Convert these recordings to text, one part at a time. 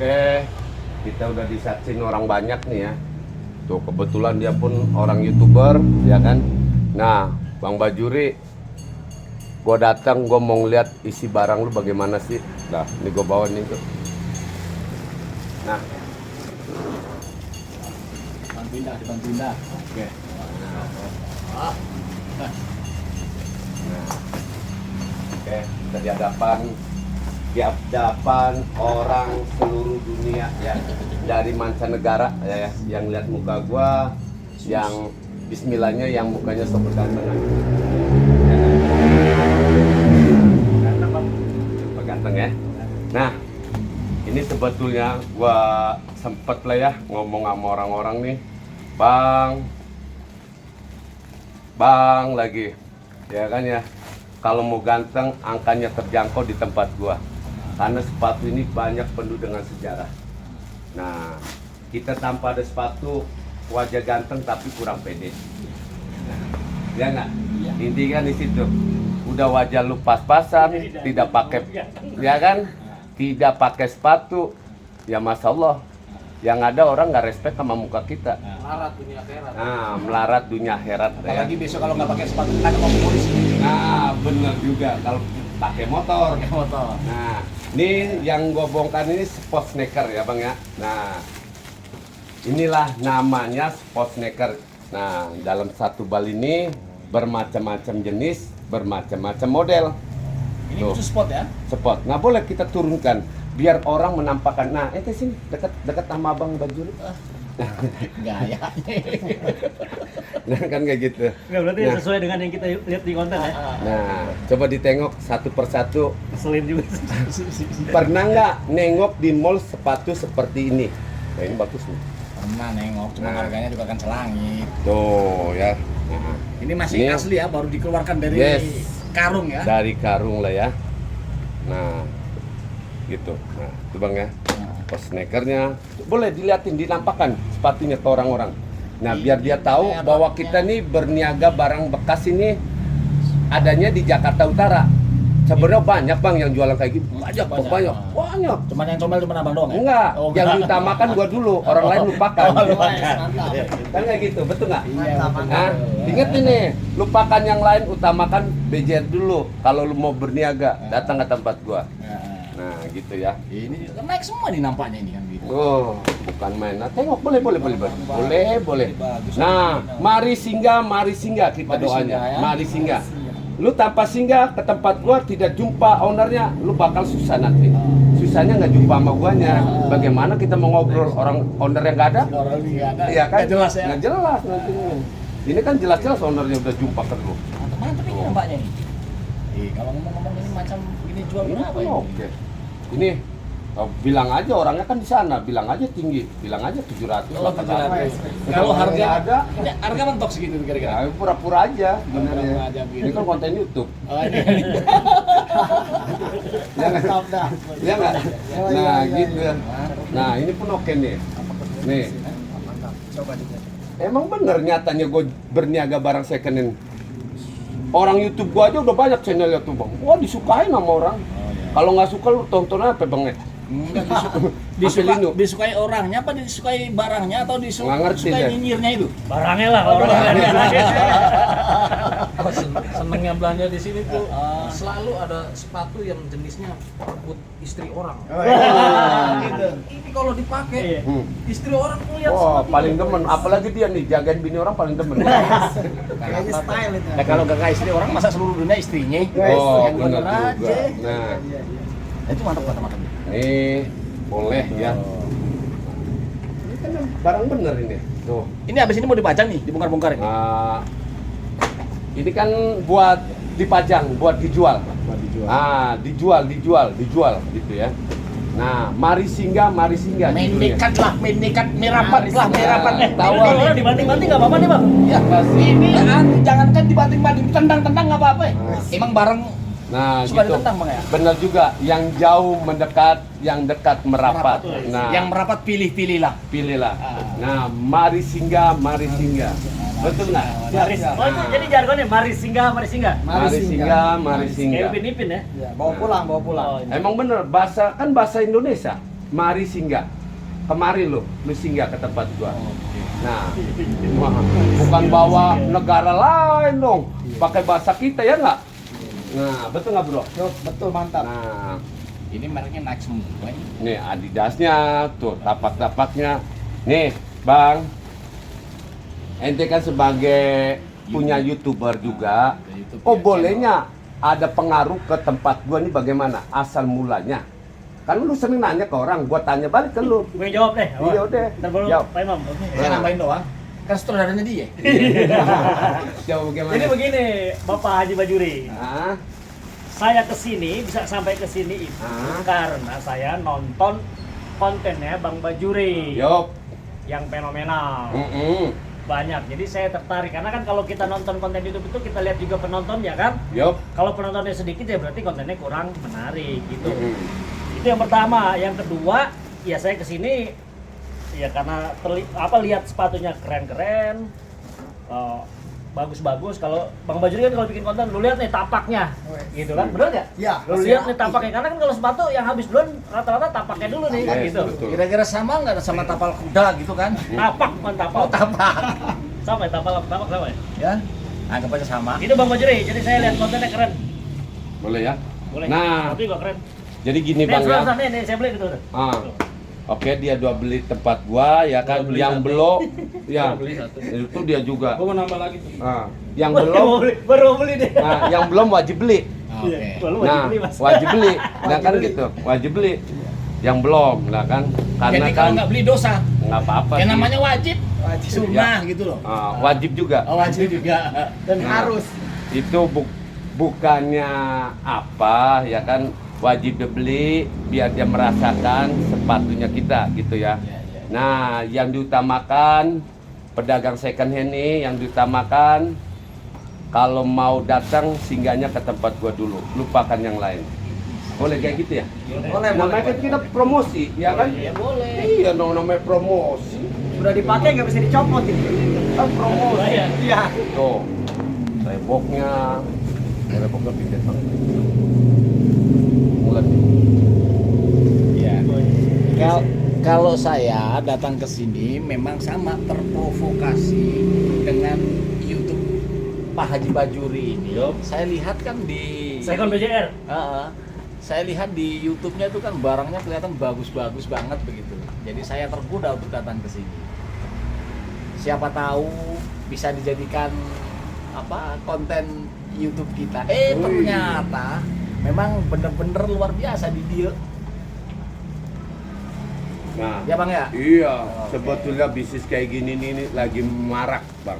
Oke, kita udah disaksin orang banyak nih ya. Tuh kebetulan dia pun orang YouTuber, ya kan. Nah, Bang Bajuri, gua datang, gua mau ngeliat isi barang lu bagaimana sih. Nah, ini gua bawa nih tuh. Nah, dibantuin dah. Oke. nah, oke, kita di hadapan orang seluruh dunia ya, dari mancanegara ya, yang lihat muka gua, yang Bismillahnya, yang mukanya super ganteng. Super ganteng ya. Nah, ini sebetulnya gua sempet lah ya ngomong sama orang-orang nih, bang lagi, ya kan ya. Kalau mau ganteng, angkanya terjangkau di tempat gua. Karena sepatu ini banyak penuh dengan sejarah. Nah, kita tanpa ada sepatu, wajah ganteng tapi kurang pede. Nah, ya nggak? Iya. Intinya di situ. Udah wajah lu pas-pasan, tidak pakai, ya kan? Tidak pakai sepatu, ya masya Allah. Yang ada orang nggak respect sama muka kita. Melarat dunia akhirat. Nah, melarat dunia akhirat. Apalagi besok kalau nggak pakai sepatu kan mau polisi. Nah, bener juga kalau pakai motor. Pakai motor. Nah, ini yang gue bongkar ini sport sneaker ya bang ya. Nah, inilah namanya sport sneaker. Nah, dalam satu bal ini bermacam-macam jenis, bermacam-macam model. Ini Tuh. khusus sport ya? Sport. Nah, boleh kita turunkan biar orang menampakkan. Nah, itu sini dekat sama Bang Bajuri. Gaya. Nah, kan kayak gitu. Nggak, berarti Nah. sesuai dengan yang kita lihat di konten ya. Nah, coba ditengok satu persatu. Ngeselin juga. Pernah nggak nengok di mall sepatu seperti ini? Nah, ini bagus nih. Pernah nengok, cuma Nah. harganya juga kan selangit. Tuh ya. Nah, Ini masih Ini- asli ya, baru dikeluarkan dari Yes. karung ya. dari karung lah ya. Nah, gitu. Nah, itu bang ya. Pas sneakernya boleh diliatin, dinampakkan sepatunya ke orang-orang. Nah, biar dia tahu bahwa kita nih berniaga barang bekas ini adanya di Jakarta Utara. Sebenarnya banyak bang yang jualan kayak gitu. Banyak. Banyak. Cuman yang comel cuma abang doang ya? Enggak, Oh, yang enggak. diutamakan gua dulu, orang lain lupakan. Oh, lupakan. Kan kayak gitu, betul nggak? Iya, betul. Nah, inget ini, lupakan yang lain, utamakan BJR dulu. Kalau lu mau berniaga, datang ke tempat gua. Nah, gitu ya. Ini kan naik semua nih nampaknya ini kan gitu. Oh, bukan main. Nah, tengok, boleh. Boleh. Bagus. Nah, mari singgah kita Mari doanya. singgah, ya. Mari singgah. Lu tanpa singgah ke tempat gua, tidak jumpa ownernya, lu bakal susah nanti. Susahnya nggak jumpa sama guanya. Bagaimana kita mau ngobrol orang owner yang nggak ada? Orang ini nggak ada. Iya kan? Nggak jelas ya. Nggak jelas nantinya. Ini kan jelas-jelas ownernya udah jumpa ke lu. Mantap ini nampaknya nih. Kalau ngomong-ngomong ini macam ini jual Ini berapa pun ini? oke. Ini bilang aja orangnya kan di sana, bilang aja tinggi, bilang aja 700. Kalau 700. Kalau harga ada, Ini harga mentok segitu kira-kira. ya pura-pura aja Pura-pura sebenarnya. aja begitu. Ini kan konten YouTube. Oh, ini. Ya nggak? Ya nggak? Nah gitu. Nah ini pun oke nih. Nih. Coba dilihat. Emang bener nyatanya gue berniaga barang second hand. Orang YouTube gua aja udah banyak channelnya tuh bang. Wah disukain sama orang. Kalau nggak suka lu tonton apa bang? Enggak Apelino. disukai orangnya apa disukai barangnya atau Nggak ngerti disukai deh. nyinyirnya itu? Barangnya lah kalau orang Senengnya belanja di sini tuh Ah. selalu ada sepatu yang jenisnya buat istri orang. Gitu. Ini kalau dipakai Iya. istri orang lihat Wah sepatu paling itu. demen. Apalagi dia nih jagain bini orang paling demen. Kayaknya style itu. Nah, kalau gak istri orang masa seluruh dunia istrinya? Oh Yang bener bener juga. aja. Nah Itu mantap. nih boleh ya. Ini kan barang bener ini. Tuh. Ini abis ini mau dipajang nih, dibongkar-bongkar ini. Nah, ini kan buat dipajang, buat dijual. Ah, dijual gitu ya. Nah, mari singgah Main judulnya. nekat lah, main nekat, merapat lah, singgah. merapat. Tahu. Kalau dibanting-banting nggak apa-apa nih bang. Ya, ini jangankan dibanting-banting, tendang-tendang nggak apa-apa. Emang barang Nah, suka gitu. ditendang bang ya? Benar juga, yang jauh mendekat, yang dekat merapat. Nah, Yang merapat pilih-pilih lah. pilihlah. Nah, mari singgah. Betul nggak? Oh itu jadi jargonnya mari singgah. Mari singgah. Kayak Upin Ipin ya. Bawa pulang. Oh, ini. Emang bener, bahasa Indonesia. mari singgah. Kemari lu singgah ke tempat gua. Nah, bukan bawa negara lain dong, pakai bahasa kita ya nggak? Nah, betul nggak bro? Betul, mantap. Nah, Ini mereknya naik semua ini. nih Adidasnya, tuh tapak-tapaknya. Nih, Bang, ente kan sebagai punya YouTuber juga. Oh, bolehnya ada pengaruh ke tempat gua nih bagaimana? Asal mulanya. Kan lu sering nanya ke orang, gua tanya balik ke lu. Gue jawab deh. Iya udah. Ntar baru Jawab. Pak Imam. Oke. Saya nambahin doang. Kan saudaranya dia. Jawab bagaimana? Jadi begini, Bapak Haji Bajuri. Ah, Saya kesini, bisa sampai kesini itu karena saya nonton kontennya Bang Bajuri yop. yang fenomenal. Mm-mm. Banyak, jadi saya tertarik karena kan kalau kita nonton konten YouTube itu kita lihat juga penontonnya kan. Yop. Kalau penontonnya sedikit ya berarti kontennya kurang menarik gitu. Mm-mm. Itu yang pertama. Yang kedua, ya saya kesini ya karena lihat sepatunya keren-keren, bagus-bagus. Kalau Bang Bajuri kan kalau bikin konten, lu lihat nih tapaknya, gitu kan, bener nggak? Iya. Lu lihat nih tapaknya, karena kan kalau sepatu yang habis duluan rata-rata tapaknya dulu nih, Yes, gitu. betul. Kira-kira sama nggak sama tapal kuda gitu kan? Tapak bukan tapal. Oh, tapak. Sama ya, tapak sama ya. Ya. Anggap aja sama. Itu Bang Bajuri, jadi saya lihat kontennya keren. Boleh ya? Boleh. Nah, Tapi juga keren. jadi gini Nih, Bang ya. nih, saya beli gitu. Ah. Oke, dia dua beli tempat gua ya kan, Dua beli yang satu. belum ya. Dua beli satu. Itu dia juga. Gua mau nambah lagi tuh. Ah, yang Baru belum beli, baru mau beli deh. nah, yang belum wajib beli. Iya, lu wajib Nah, beli, Mas. wajib beli. Nah Wajib kan beli. gitu, wajib beli. Yang belum, nah kan karena Jadi kan kalau nggak beli dosa. nggak apa-apa Yang sih. namanya wajib. Sunnah gitu loh. Ah, wajib juga. Oh, wajib juga. Dan Nah, harus. Itu bukannya apa ya kan, wajib dibeli biar dia merasakan sepatunya kita gitu ya. Nah, yang diutamakan pedagang second hand nih, yang diutamakan kalau mau datang singgahnya ke tempat gua dulu, lupakan yang lain. Boleh kayak gitu ya? Boleh, Namanya kan kita promosi, ya kan? Iya, boleh. Iya, namanya promosi. Udah dipakai nggak bisa dicopot ini. Kan promosi. Iya. Tuh, reboknya pindah banget. Mulai. Iya. Kalau saya datang ke sini memang sama terprovokasi dengan YouTube Pak Haji Bajuri ini. Yup. Saya lihat kan di Second BJR. saya lihat di YouTube-nya itu kan barangnya kelihatan bagus-bagus banget begitu. Jadi saya tergoda untuk datang ke sini. Siapa tahu bisa dijadikan konten YouTube kita. Ternyata memang bener-bener luar biasa di dia. Nah, Ya Bang ya? iya, Oke. sebetulnya bisnis kayak gini nih lagi marak, Bang.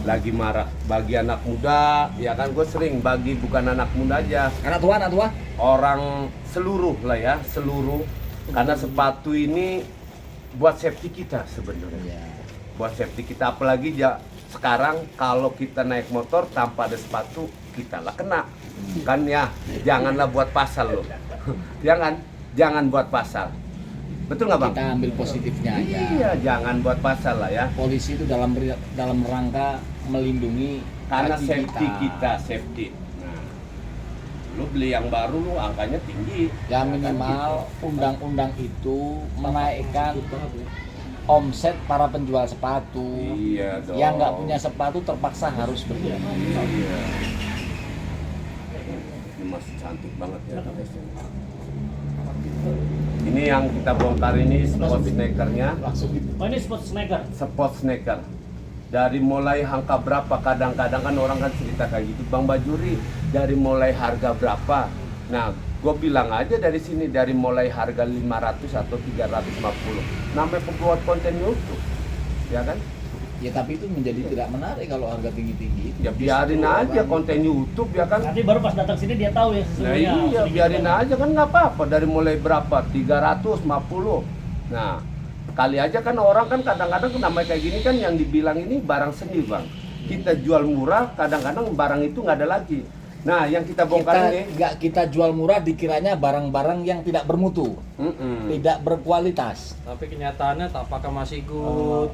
Lagi marak bagi anak muda, ya kan gue sering bagi bukan anak muda aja, Anak tua. orang seluruh lah ya, seluruh. Karena sepatu ini buat safety kita sebenarnya. Iya. Buat safety kita, apalagi ya sekarang kalau kita naik motor tanpa ada sepatu kita lah kena. Kan ya, janganlah buat pasal loh. Jangan buat pasal. Betul nggak Bang? Kita ambil positifnya aja. Iya, jangan buat pasal lah ya. Polisi itu dalam rangka melindungi Karena kaki safety kita, safety. Nah, lu beli yang baru lu angkanya tinggi. Ya kan minimal gitu. undang-undang itu menaikkan omset para penjual sepatu. Iya dong. Yang nggak punya sepatu terpaksa harus beli. Iya. Ini masih cantik banget ya. Ini yang kita bongkar ini sport sneakernya. Oh ini sport sneaker. Sport sneaker. Dari mulai angka berapa, kadang-kadang kan orang kan cerita kayak gitu, Bang Bajuri dari mulai harga berapa. Nah, gue bilang aja dari sini dari mulai harga 500 atau 350. Namanya pembuat konten YouTube, ya kan? Ya tapi itu menjadi tidak menarik kalau harga tinggi-tinggi. Ya biarin Justru aja orang- konten YouTube ya kan? Nanti baru pas datang sini dia tahu ya Nah sesungguhnya. iya, sedikit biarin banget. aja kan nggak apa-apa. Dari mulai berapa? 350. Nah, kali aja kan orang kan kadang-kadang namanya kayak gini kan yang dibilang ini barang seni Bang. Kita jual murah, kadang-kadang barang itu nggak ada lagi. Nah, yang kita bongkar ini, kita jual murah dikiranya barang-barang yang tidak bermutu, tidak berkualitas. Tapi kenyataannya tapaknya masih good.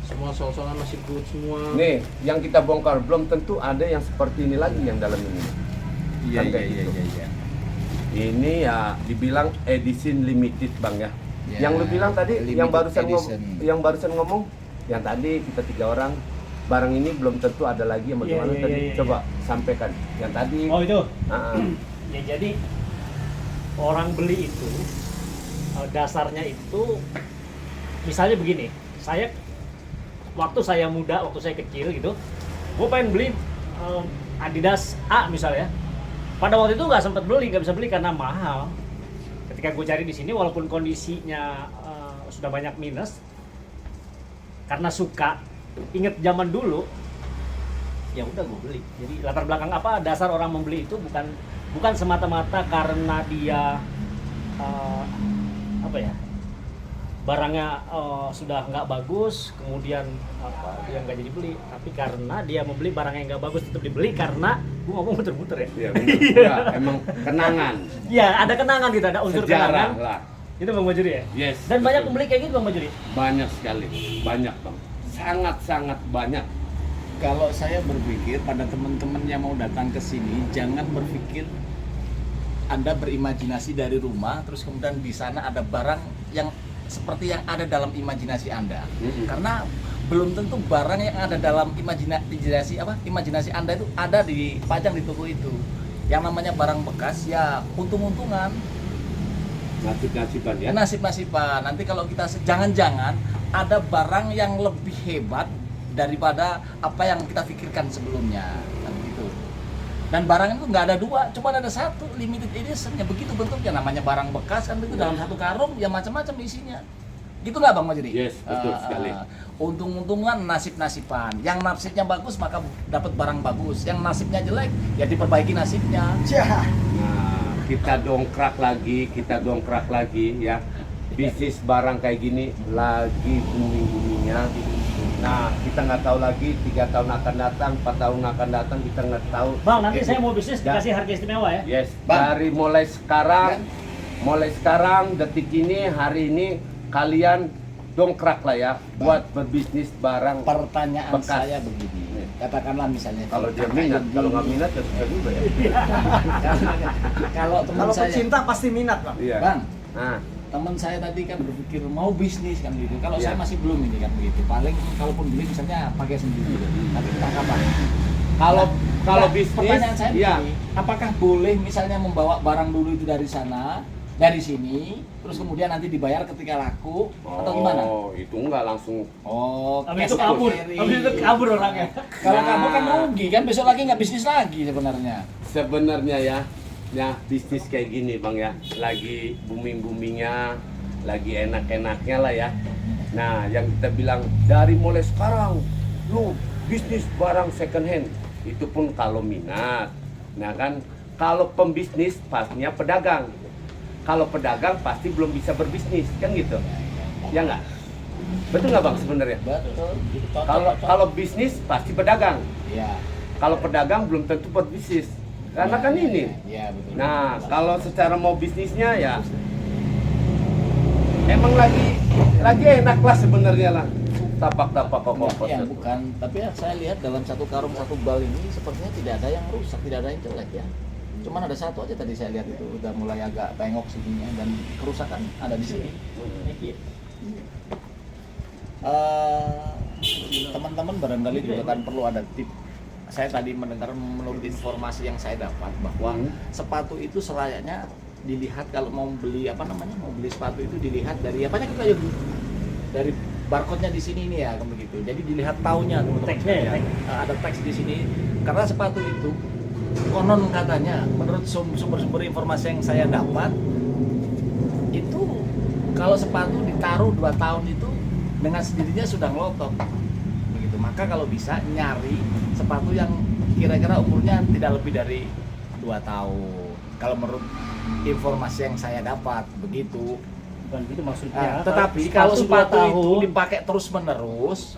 Semua sol-solan masih good semua. nih yang kita bongkar belum tentu ada yang seperti ini lagi yang dalam ini. Kan kayak gitu. Ini ya dibilang edisi limited Bang ya. Ya, Yang lu bilang tadi, limited edition. yang barusan ngomong, yang tadi kita 3 orang, barang ini belum tentu ada lagi yang bagaimana Iya, iya, tadi. iya, iya. Coba sampaikan. Yang tadi. Oh itu. Ah, Ya jadi orang beli itu dasarnya itu misalnya begini, waktu saya muda, waktu saya kecil gitu, gue pengen beli Adidas A misalnya. Pada waktu itu nggak sempat beli, nggak bisa beli karena mahal. Ketika gue cari di sini, walaupun kondisinya sudah banyak minus, karena suka, inget zaman dulu, ya udah gue beli. Jadi latar belakang apa dasar orang membeli itu bukan semata-mata karena dia apa ya, barangnya sudah nggak bagus, kemudian dia nggak jadi beli, tapi karena dia membeli barang yang nggak bagus tetap dibeli karena gue ngomong muter-muter ya. iya benar. Enggak, emang kenangan. Iya, ada kenangan gitu, ada unsur Sejarah kenangan. lah. Itu Bang Bajuri ya? Yes. Dan banyak betul. pembeli kayak gitu Bang Bajuri? Banyak sekali, banyak bang, sangat banyak. Kalau saya berpikir pada teman-teman yang mau datang ke sini, jangan berpikir Anda berimajinasi dari rumah, terus kemudian di sana ada barang yang seperti yang ada dalam imajinasi Anda. Karena belum tentu barang yang ada dalam imajinasi Anda itu ada dipajang di toko itu. Yang namanya barang bekas ya untung-untungan, Nasib-nasiban ya. nasib-nasiban. Nanti kalau kita jangan-jangan ada barang yang lebih hebat daripada apa yang kita pikirkan sebelumnya, kan gitu. Dan barang itu nggak ada dua, cuma ada satu, limited edition. Ya begitu bentuknya, namanya barang bekas kan, itu dalam satu karung ya macam-macam isinya. Gitu nggak Bang Majri? Yes, betul sekali. Untung-untungan, nasib-nasiban. Yang nasibnya bagus maka dapat barang bagus. Yang nasibnya jelek ya diperbaiki nasibnya. Nah, kita dongkrak lagi ya. Bisnis barang kayak gini lagi booming-boomingnya. Nah, kita nggak tahu lagi 3 tahun akan datang, 4 tahun akan datang, kita nggak tahu. Bang, nanti saya mau bisnis dikasih harga istimewa ya? Yes, Bang. dari mulai sekarang, detik ini, hari ini, kalian dongkrak lah ya, buat berbisnis barang. Pertanyaan bekas. saya begini, katakanlah misalnya Kalau dia minat, kalau nggak minat ya sudah juga ya. kalau teman Kalau saya, pecinta pasti minat, Bang. Iya. Bang, Nah, teman saya tadi kan berpikir mau bisnis kan gitu. Kalau Iya. saya masih belum ini kan begitu. Paling kalaupun beli misalnya pakai sendiri. Tapi entah kapan. kalau Nah, bisnis, pertanyaan saya iya. begini, apakah boleh misalnya membawa barang dulu itu dari sana, dari sini, terus kemudian nanti dibayar ketika laku atau gimana? Oh, itu nggak langsung. Oh, Habis cash itu kabur, carry. habis itu kabur orangnya. Kalau Nah. kabur kan rugi kan, besok lagi nggak bisnis lagi sebenarnya. Sebenarnya ya bisnis kayak gini bang ya, lagi boomingnya, lagi enak-enaknya lah ya. Nah, yang kita bilang dari mulai sekarang, lu bisnis barang second hand, itu pun kalau minat. Nah kan, kalau pembisnis pastinya pedagang. Kalau pedagang pasti belum bisa berbisnis, kan gitu. Ya nggak? Betul nggak bang sebenarnya? Betul. Kalau bisnis pasti pedagang. ya. Kalau pedagang belum tentu berbisnis. Karena kan ini. Iya, betul. Nah, kalau secara mau bisnisnya ya emang lagi enak lah sebenarnya lah. Tapak-tapak kok. Ya, bukan. Tapi ya, saya lihat dalam satu karung satu bal ini sepertinya tidak ada yang rusak, tidak ada yang jelek ya. Cuman ada satu aja tadi saya lihat itu udah mulai agak bengok sininya dan kerusakan ada di sini. Teman-teman barangkali juga kan perlu ada tip. Saya tadi mendengar menurut informasi yang saya dapat bahwa sepatu itu selayaknya dilihat kalau mau beli mau beli sepatu itu dilihat dari apanya kita dari barcode-nya di sini ini ya begitu. Jadi dilihat tahunnya teman-teman. Teksnya ya, sekalian. Ada teks di sini karena sepatu itu konon katanya menurut sumber-sumber informasi yang saya dapat itu kalau sepatu ditaruh 2 tahun itu dengan sendirinya sudah ngelotok begitu. Maka kalau bisa nyari sepatu yang kira-kira umurnya tidak lebih dari 2 tahun kalau menurut informasi yang saya dapat begitu. Bukan gitu maksudnya. Tetapi kalau sepatu itu tahun, dipakai terus menerus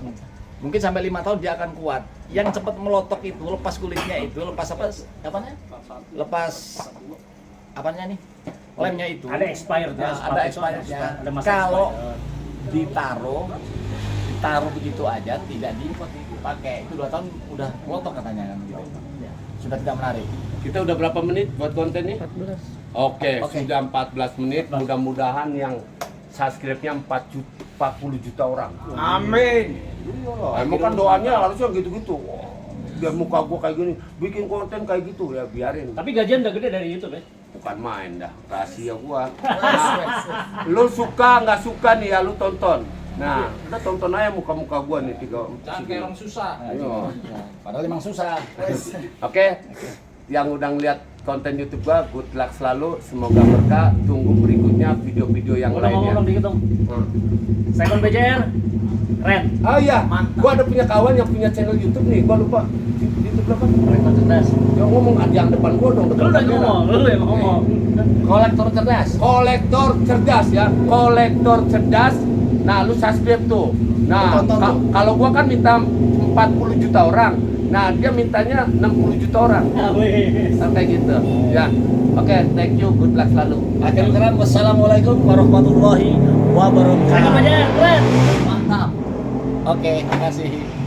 mungkin sampai 5 tahun dia akan kuat. Yang cepat melotok itu lepas kulitnya itu, lepas apanya? Lepas apanya nih? Lemnya itu. ada expired ya, sepatu ada itu expirednya. ada masa Kalau expired. ditaruh begitu aja tidak dipakai itu 2 tahun udah melotok katanya kan gitu. Sudah tidak menarik. Kita udah berapa menit buat konten ini? 14. Oke, Oke. sudah 14 menit. Mudah-mudahan yang subscribe-nya 40 juta orang. Amin. Emang kan doanya harusnya gitu-gitu. Wah, biar muka gua kayak gini, bikin konten kayak gitu ya biarin. Tapi gajian udah gede dari YouTube ya? Bukan main dah, rahasia gua. Nah, lu suka nggak suka nih ya lu tonton. Nah, udah tonton aja muka-muka gua nih 3 Jangan kayak orang susah. Ayo. Padahal emang susah. Oke, yang udah ngeliat konten YouTube gua, good luck selalu, semoga berkah. Tunggu berikutnya video-video yang Udah ngomong lainnya. dikit dong. Hmm. Second BJR, keren. Oh iya, Mantap. gua ada punya kawan yang punya channel YouTube nih, gua lupa. YouTube apa? Kolektor cerdas. Ya ngomong ada yang depan gua dong. Lu udah ngomong, lu yang ngomong. Kolektor cerdas. Kolektor cerdas ya, kolektor cerdas. Nah, lu subscribe tuh. Nah, Tonton tuh. kalau gua kan minta 40 juta orang. Nah, dia mintanya 60 juta orang. Ah, weh. Sampai gitu. Ya. Oke, thank you, good luck selalu. Akhirul kalam, wassalamualaikum warahmatullahi Second wabarakatuh. BJR, keren. Mantap. Oke, terima kasih.